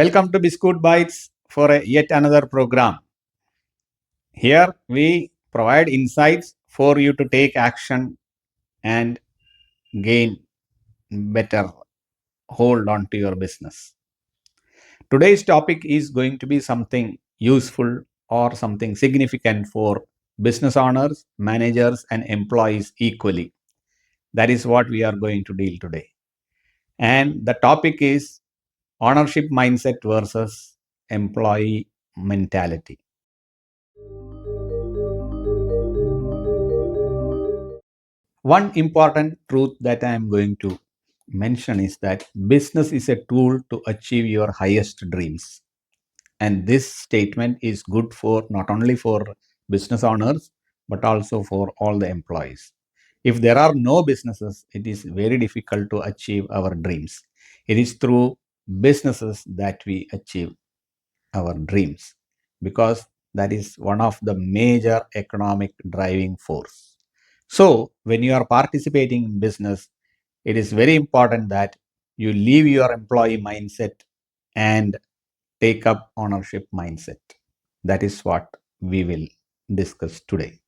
Welcome to Bizcoot Bytes for yet another program. Here we provide insights for you to take action and gain better hold on to your business. Today's topic is going to be something useful or something significant for business owners, managers, and employees equally. That is what we are going to deal today. And the topic is ownership mindset versus employee mentality. One important truth that I am going to mention is that business is a tool to achieve your highest dreams. And this statement is good for not only for business owners, but also for all the employees. If there are no businesses, it is very difficult to achieve our dreams. It is through businesses that we achieve our dreams because that is one of the major economic driving force. So when you are participating in business, it is very important that you leave your employee mindset and take up ownership mindset. That is what we will discuss today.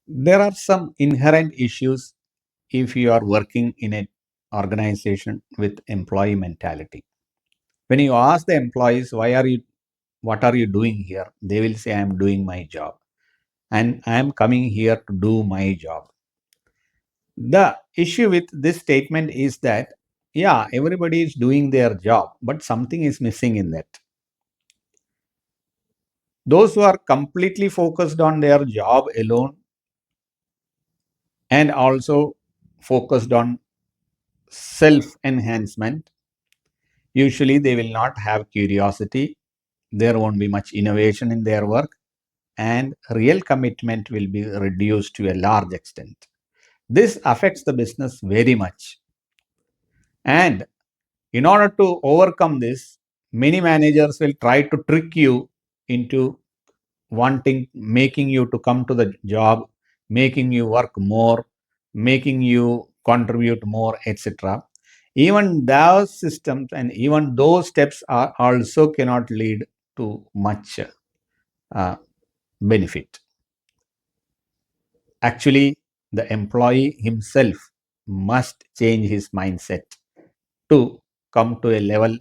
There are some inherent issues if you are working in an organization with employee mentality. When you ask the employees, what are you doing here? They will say, I am doing my job and I am coming here to do my job. The issue with this statement is that, yeah, everybody is doing their job, but something is missing in that. Those who are completely focused on their job alone and also focused on self enhancement, usually they will not have curiosity. There won't be much innovation in their work, and real commitment will be reduced to a large extent. This affects the business very much. And in order to overcome this, many managers will try to trick you into making you to come to the job, making you work more, making you contribute more, etc. Even those systems and even those steps are also cannot lead to much benefit. Actually, the employee himself must change his mindset to come to a level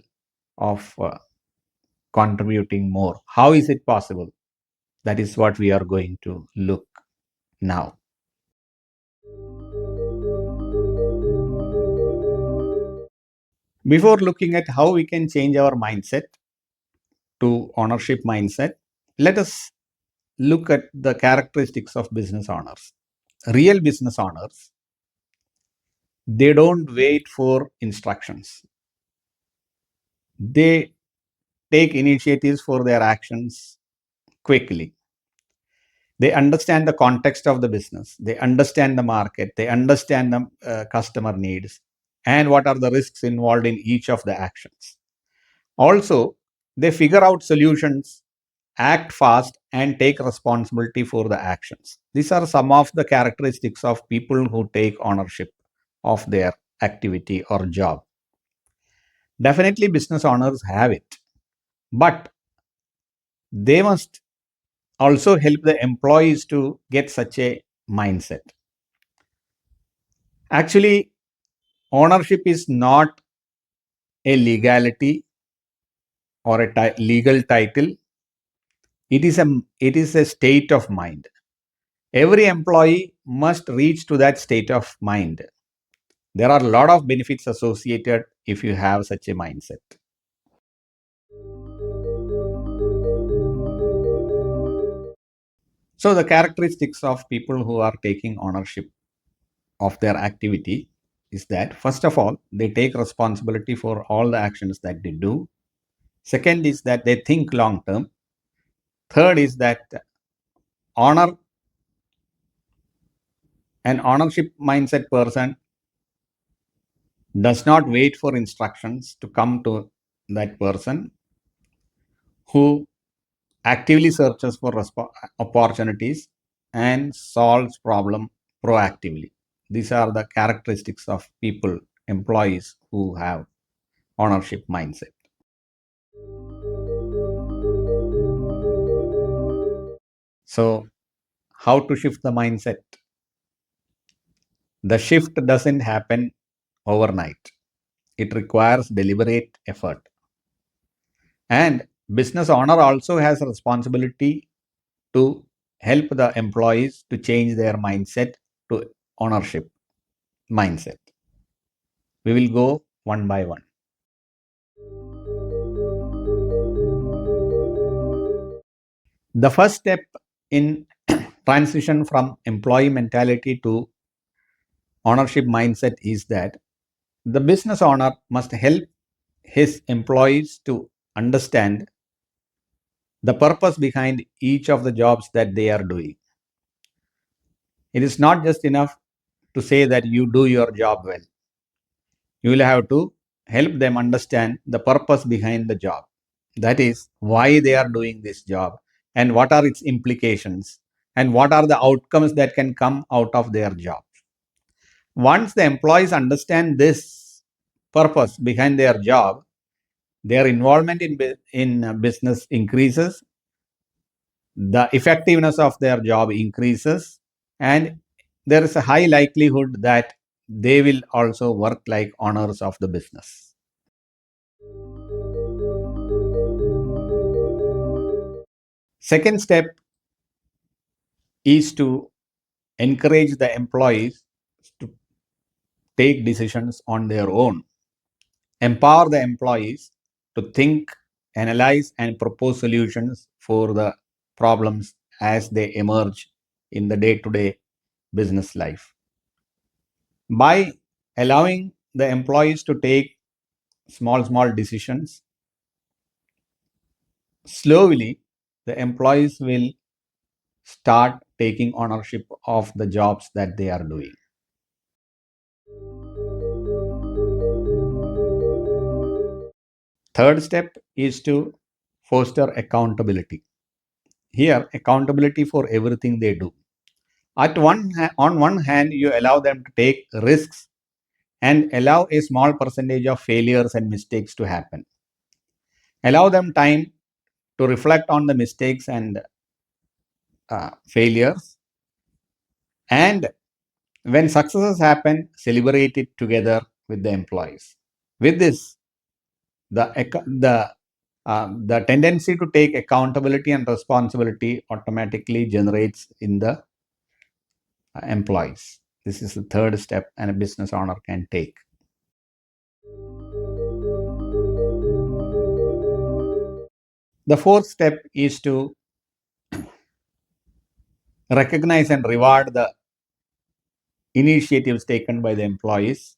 of contributing more. How is it possible? That is what we are going to look now. Before looking at how we can change our mindset to ownership mindset, let us look at the characteristics of business owners. Real business owners, they don't wait for instructions. They take initiatives for their actions quickly. They understand the context of the business. They understand the market. They understand the customer needs and what are the risks involved in each of the actions. Also, they figure out solutions, act fast, and take responsibility for the actions. These are some of the characteristics of people who take ownership of their activity or job. Definitely, business owners have it, but they must also help the employees to get such a mindset. Actually, ownership is not a legality or a legal title. It is a state of mind. Every employee must reach to that state of mind. There are a lot of benefits associated if you have such a mindset. So the characteristics of people who are taking ownership of their activity is that, first of all, they take responsibility for all the actions that they do. Second is that they think long term. Third is that honor an ownership mindset person does not wait for instructions to come to that person who actively searches for opportunities and solves problem proactively. These are the characteristics of people, employees who have ownership mindset. So, how to shift the mindset? The shift doesn't happen overnight. It requires deliberate effort. And business owner also has a responsibility to help the employees to change their mindset to ownership mindset. We will go one by one. The first step in transition from employee mentality to ownership mindset is that the business owner must help his employees to understand the purpose behind each of the jobs that they are doing. It is not just enough to say that you do your job well. You will have to help them understand the purpose behind the job. That is, why they are doing this job and what are its implications and what are the outcomes that can come out of their job. Once the employees understand this purpose behind their job, their involvement in business increases, the effectiveness of their job increases, and there is a high likelihood that they will also work like owners of the business. Second step is to encourage the employees to take decisions on their own. Empower the employees to think, analyze, and propose solutions for the problems as they emerge in the day to day business life. By allowing the employees to take small decisions, slowly the employees will start taking ownership of the jobs that they are doing. Third step is to foster accountability. Here, accountability for everything they do. On one hand, you allow them to take risks and allow a small percentage of failures and mistakes to happen. Allow them time to reflect on the mistakes and failures. And when successes happen, celebrate it together with the employees. With this, the tendency to take accountability and responsibility automatically generates in the employees. This is the third step and a business owner can take. The fourth step is to recognize and reward the initiatives taken by the employees,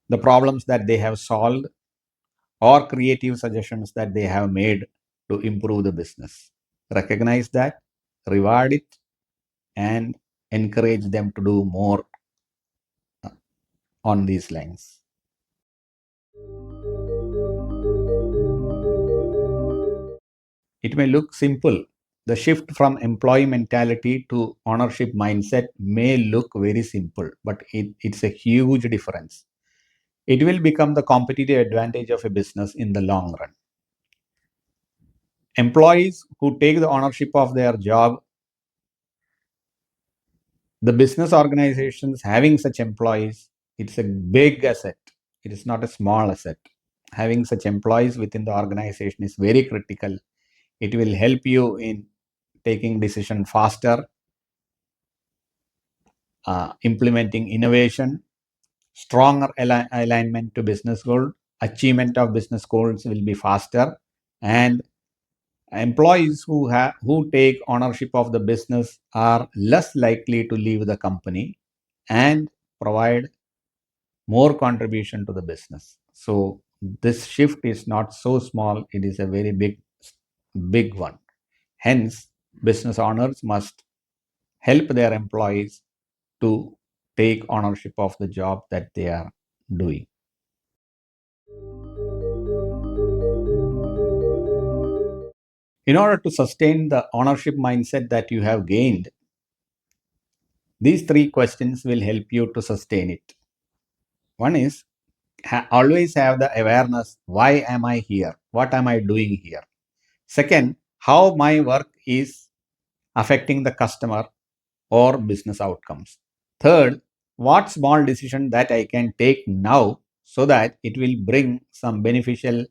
the problems that they have solved, or creative suggestions that they have made to improve the business. Recognize that, reward it, and encourage them to do more on these lines. It may look simple. The shift from employee mentality to ownership mindset may look very simple, but it's a huge difference. It will become the competitive advantage of a business in the long run. Employees who take the ownership of their job, the business organizations having such employees, it's a big asset. It is not a small asset. Having such employees within the organization is very critical. It will help you in taking decision faster, implementing innovation, stronger alignment to business goal, achievement of business goals will be faster, and employees who take ownership of the business are less likely to leave the company and provide more contribution to the business. So this shift is not so small, it is a very big one. Hence, business owners must help their employees to take ownership of the job that they are doing. In order to sustain the ownership mindset that you have gained, These three questions will help you to sustain it. One is always have the awareness, why am I here? What am I doing here? Second, how my work is affecting the customer or business outcomes. Third, what small decision that I can take now so that it will bring some beneficial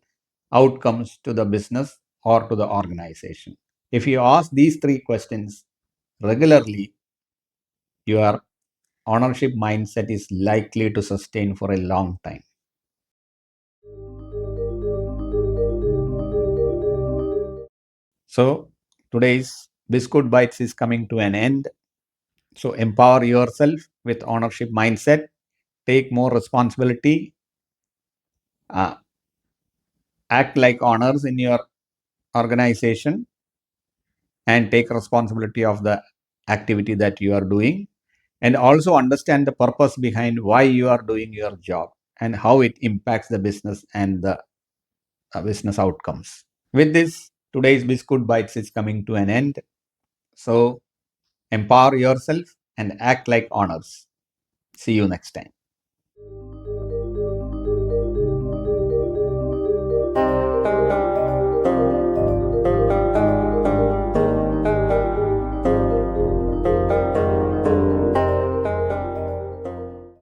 outcomes to the business or to the organization. If you ask these three questions regularly, your ownership mindset is likely to sustain for a long time. So today's Biscuit Bites is coming to an end. So empower yourself with ownership mindset, take more responsibility, uh, act like owners in your organization, and take responsibility of the activity that you are doing, and also understand the purpose behind why you are doing your job and how it impacts the business and the business outcomes. With this, today's Biscuit Bites is coming to an end. So empower yourself and act like owners. See you next time.